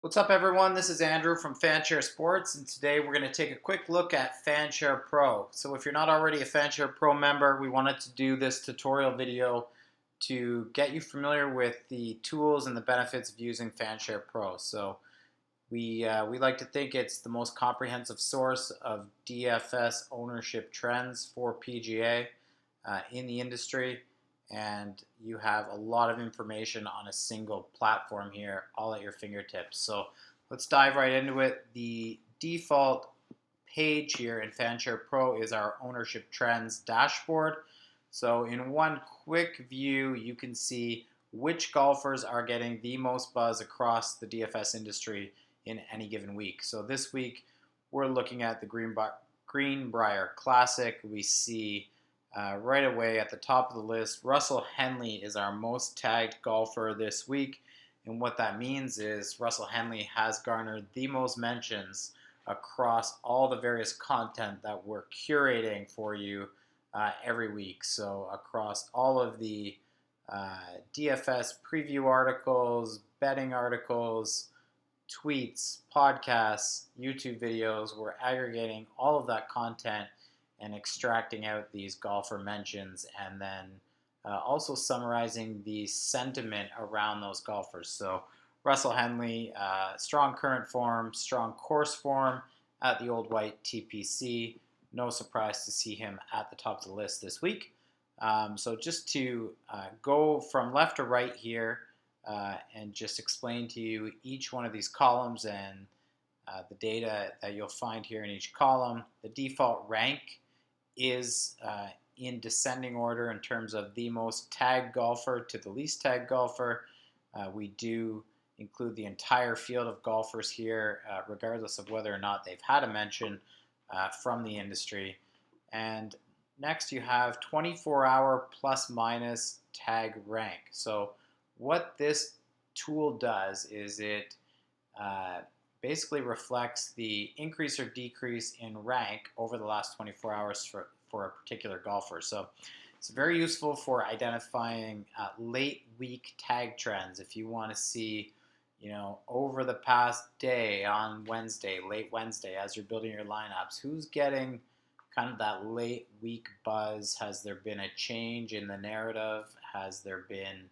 What's up, everyone? This is Andrew from FanShare Sports, and today we're going to take a quick look at FanShare Pro. So if you're not already a FanShare Pro member, we wanted to do this tutorial video to get you familiar with the tools and the benefits of using FanShare Pro. So we like to think it's the most comprehensive source of DFS ownership trends for PGA in the industry, and you have a lot of information on a single platform here, all at your fingertips. So let's dive right into it. The default page here in FanShare Pro is our ownership trends dashboard. So in one quick view, you can see which golfers are getting the most buzz across the DFS industry in any given week. So this week, we're looking at the Greenbrier Classic. We see right away at the top of the list, Russell Henley is our most tagged golfer this week. And what that means is Russell Henley has garnered the most mentions across all the various content that we're curating for you every week. So across all of the DFS preview articles, betting articles, tweets, podcasts, YouTube videos, we're aggregating all of that content and extracting out these golfer mentions, and then also summarizing the sentiment around those golfers. So Russell Henley, strong current form, strong course form at the Old White TPC. No surprise to see him at the top of the list this week. So just to go from left to right here and just explain to you each one of these columns and the data that you'll find here in each column. The default rank is in descending order in terms of the most tagged golfer to the least tagged golfer. We do include the entire field of golfers here, regardless of whether or not they've had a mention from the industry. And next you have 24-hour plus minus tag rank. So what this tool does is it basically reflects the increase or decrease in rank over the last 24 hours for a particular golfer. So it's very useful for identifying late week tag trends. If you want to see, over the past day on Wednesday, late Wednesday, as you're building your lineups, who's getting kind of that late week buzz? Has there been a change in the narrative? Has there been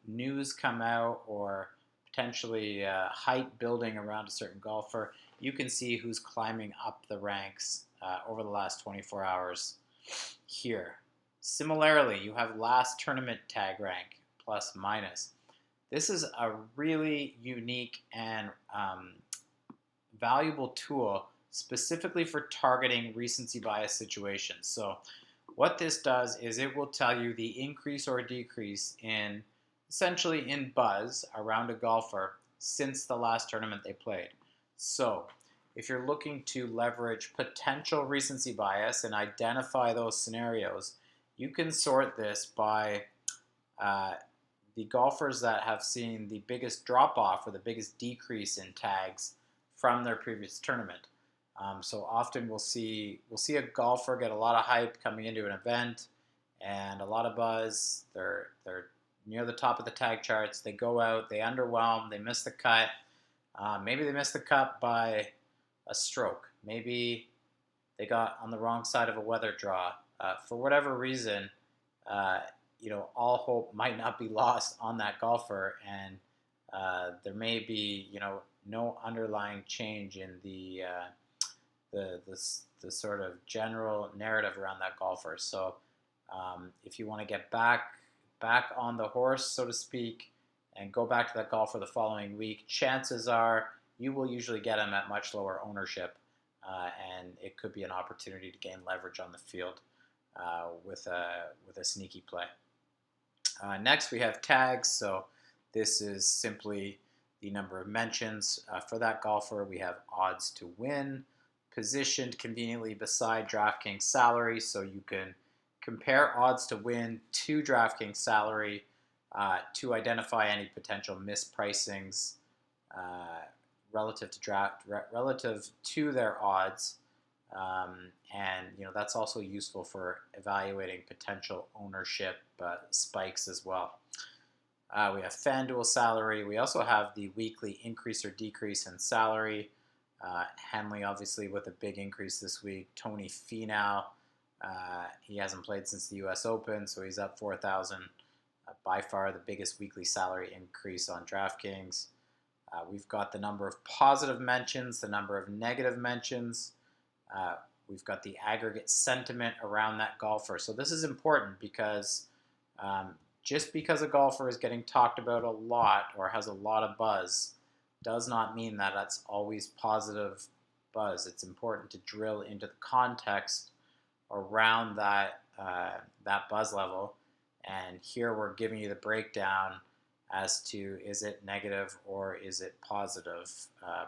news come out or potentially hype building around a certain golfer? You can see who's climbing up the ranks over the last 24 hours here. Similarly, you have last tournament tag rank, plus minus. This is a really unique and valuable tool specifically for targeting recency bias situations. So what this does is it will tell you the increase or decrease in essentially in buzz around a golfer since the last tournament they played. So if you're looking to leverage potential recency bias and identify those scenarios, you can sort this by the golfers that have seen the biggest drop off or the biggest decrease in tags from their previous tournament. So often we'll see a golfer get a lot of hype coming into an event and a lot of buzz. They're near the top of the tag charts. They go out, they underwhelm, they miss the cut. Maybe they missed the cut by a stroke. Maybe they got on the wrong side of a weather draw. For whatever reason, all hope might not be lost on that golfer, and there may be, no underlying change in the sort of general narrative around that golfer. So if you want to get back on the horse, so to speak, and go back to that golfer the following week, chances are you will usually get him at much lower ownership, and it could be an opportunity to gain leverage on the field with a sneaky play. Next, we have tags. So this is simply the number of mentions for that golfer. We have odds to win, positioned conveniently beside DraftKings salary, so you can compare odds to win to DraftKings salary to identify any potential mispricings relative to their odds, and that's also useful for evaluating potential ownership spikes as well. We have FanDuel salary. We also have the weekly increase or decrease in salary. Henley, obviously, with a big increase this week. Tony Finau, he hasn't played since the U.S. Open, so he's up 4,000. By far the biggest weekly salary increase on DraftKings. We've got the number of positive mentions, the number of negative mentions. We've got the aggregate sentiment around that golfer. So this is important because just because a golfer is getting talked about a lot or has a lot of buzz does not mean that that's always positive buzz. It's important to drill into the context around that buzz level. And here we're giving you the breakdown as to is it negative or is it positive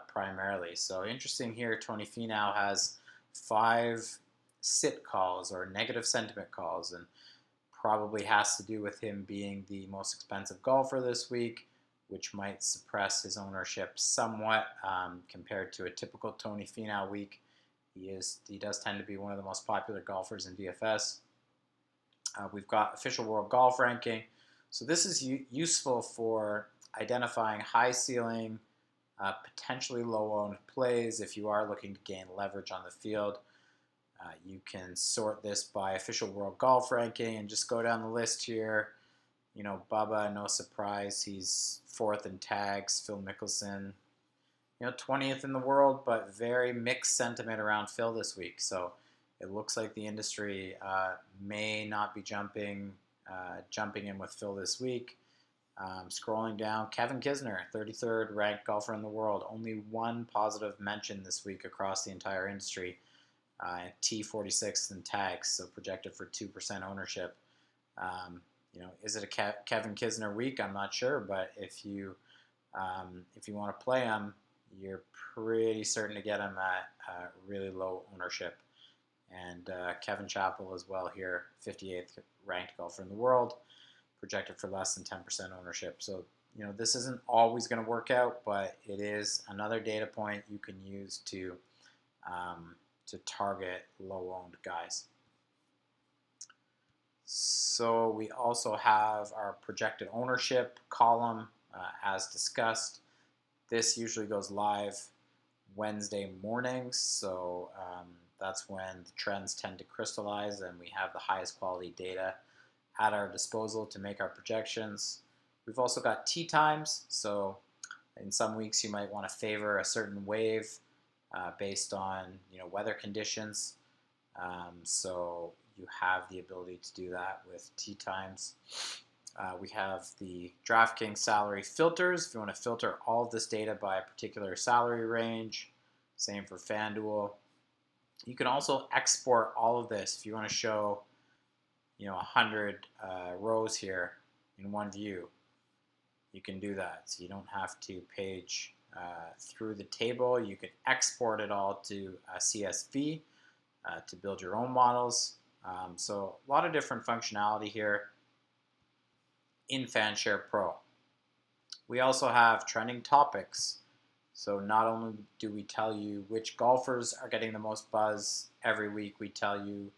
primarily. So interesting here, Tony Finau has 5 sit calls or negative sentiment calls, and probably has to do with him being the most expensive golfer this week, which might suppress his ownership somewhat compared to a typical Tony Finau week. He does tend to be one of the most popular golfers in DFS. We've got official world golf ranking. So this is useful for identifying high ceiling, potentially low owned plays if you are looking to gain leverage on the field. You can sort this by official world golf ranking and just go down the list here. You know, Bubba, no surprise, he's 4th in tags. Phil Mickelson, 20th in the world, but very mixed sentiment around Phil this week. So it looks like the industry may not be jumping in with Phil this week. Scrolling down, Kevin Kisner, 33rd ranked golfer in the world. Only one positive mention this week across the entire industry. T46 in tags, so projected for 2% ownership. Is it a Kevin Kisner week? I'm not sure, but if you want to play him, you're pretty certain to get him at really low ownership. And Kevin Chappell as well here, 58th ranked golfer in the world, projected for less than 10% ownership. So, this isn't always going to work out, but it is another data point you can use to target low-owned guys. So we also have our projected ownership column, as discussed. This usually goes live Wednesday mornings, so that's when the trends tend to crystallize and we have the highest quality data at our disposal to make our projections. We've also got tee times, so in some weeks you might want to favor a certain wave based on weather conditions. So you have the ability to do that with tee times. We have the DraftKings salary filters. If you want to filter all of this data by a particular salary range, same for FanDuel. You can also export all of this if you want to show 100 rows here in one view. You can do that. So you don't have to page through the table. You can export it all to a CSV to build your own models. So a lot of different functionality here in FanShare Pro. We also have trending topics. So not only do we tell you which golfers are getting the most buzz every week, we tell you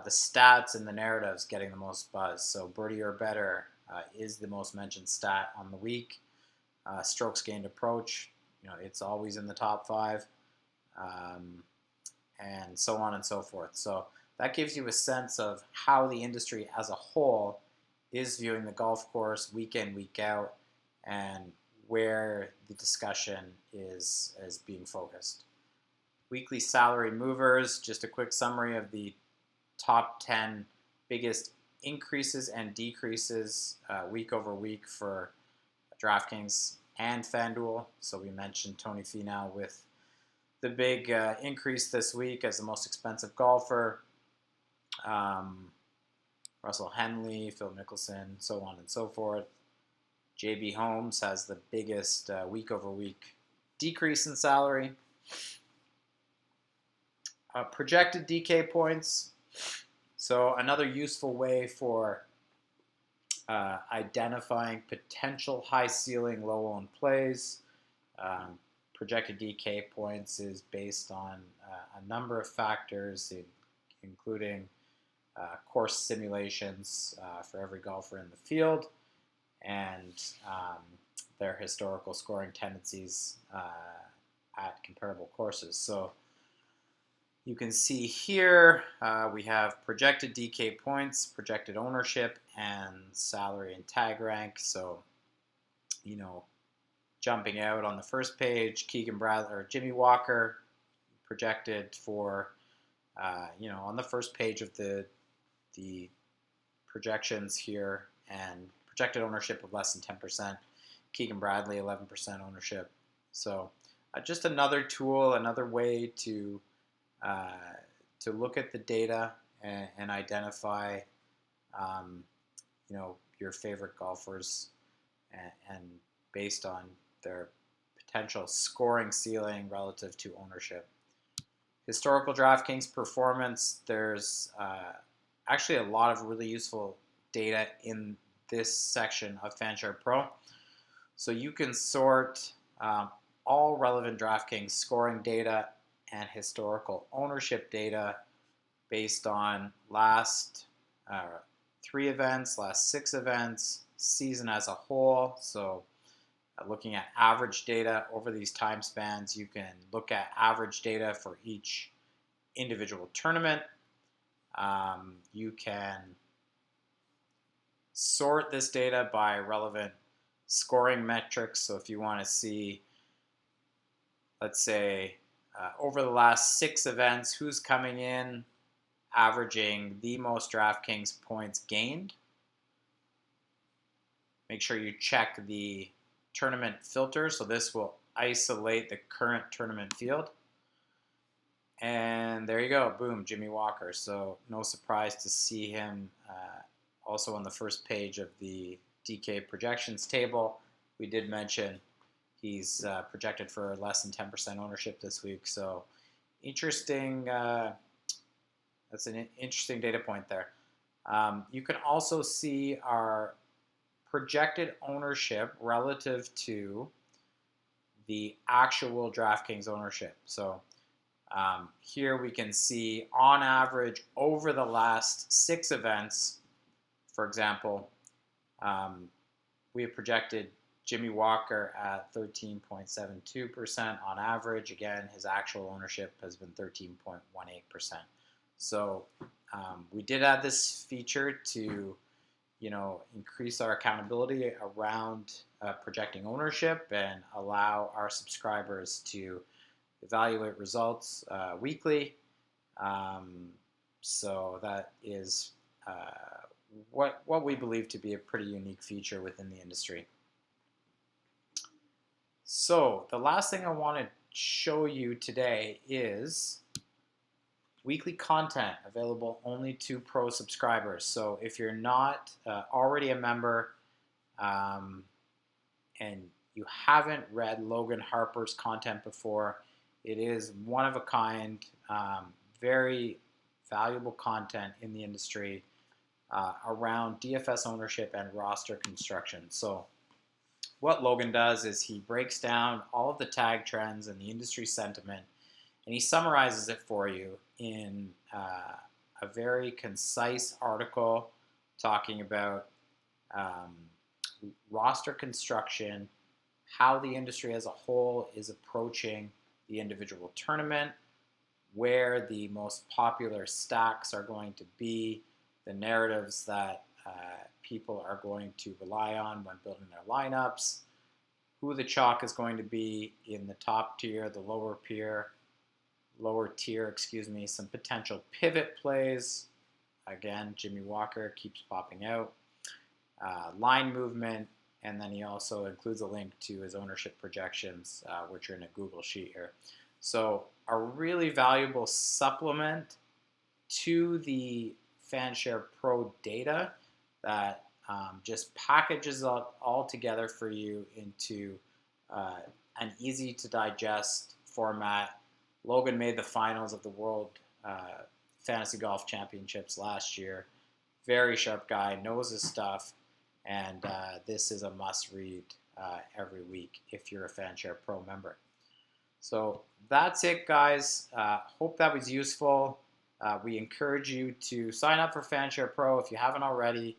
the stats and the narratives getting the most buzz. So birdie or better is the most mentioned stat on the week. Strokes gained approach, it's always in the top 5, and so on and so forth. So that gives you a sense of how the industry as a whole is viewing the golf course week in, week out, and where the discussion is being focused. Weekly salary movers, just a quick summary of the top 10 biggest increases and decreases week over week for DraftKings and FanDuel. So we mentioned Tony Finau with the big increase this week as the most expensive golfer. Russell Henley, Phil Mickelson, so on and so forth. JB Holmes has the biggest week over week decrease in salary. Projected DK points. So another useful way for identifying potential high ceiling, low owned plays. Projected DK points is based on a number of factors, including course simulations for every golfer in the field, and their historical scoring tendencies at comparable courses. So you can see here we have projected DK points, projected ownership, and salary and tag rank. So, you know, jumping out on the first page, Keegan Bradley or Jimmy Walker projected for, you know, on the first page of the projections here, and projected ownership of less than 10%. Keegan Bradley, 11% ownership. So just another tool, another way to look at the data and identify, you know, your favorite golfers and based on their potential scoring ceiling relative to ownership. Historical DraftKings performance, there's actually a lot of really useful data in this section of FanShare Pro. So you can sort all relevant DraftKings scoring data and historical ownership data based on last 3 events, last 6 events, season as a whole. So looking at average data over these time spans, you can look at average data for each individual tournament. You can sort this data by relevant scoring metrics. So if you want to see, let's say, over the last 6 events, who's coming in averaging the most DraftKings points gained, make sure you check the tournament filter. So this will isolate the current tournament field. And there you go, boom, Jimmy Walker. So no surprise to see him also on the first page of the DK projections table. We did mention he's projected for less than 10% ownership this week. So interesting, that's an interesting data point there. You can also see our projected ownership relative to the actual DraftKings ownership. So here we can see on average over the last 6 events, for example, we have projected Jimmy Walker at 13.72% on average. Again, his actual ownership has been 13.18%. So we did add this feature to, you know, increase our accountability around projecting ownership and allow our subscribers to evaluate results weekly. So that is what we believe to be a pretty unique feature within the industry. So the last thing I want to show you today is weekly content available only to Pro subscribers. So if you're not already a member and you haven't read Logan Harper's content before, it is one of a kind, very valuable content in the industry around DFS ownership and roster construction. So what Logan does is he breaks down all of the tag trends and the industry sentiment, and he summarizes it for you in a very concise article talking about roster construction, how the industry as a whole is approaching the individual tournament, where the most popular stacks are going to be, the narratives that people are going to rely on when building their lineups, who the chalk is going to be in the top tier, the lower tier, some potential pivot plays. Again, Jimmy Walker keeps popping out. Line movement, and then he also includes a link to his ownership projections, which are in a Google Sheet here. So a really valuable supplement to the FanShare Pro data that just packages it all together for you into an easy to digest format. Logan made the finals of the World Fantasy Golf Championships last year. Very sharp guy, knows his stuff, and this is a must-read every week if you're a FanShare Pro member. So that's it, guys. Hope that was useful. We encourage you to sign up for FanShare Pro if you haven't already.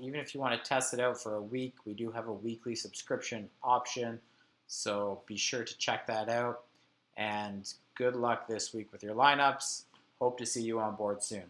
Even if you want to test it out for a week, we do have a weekly subscription option, so be sure to check that out. And good luck this week with your lineups. Hope to see you on board soon.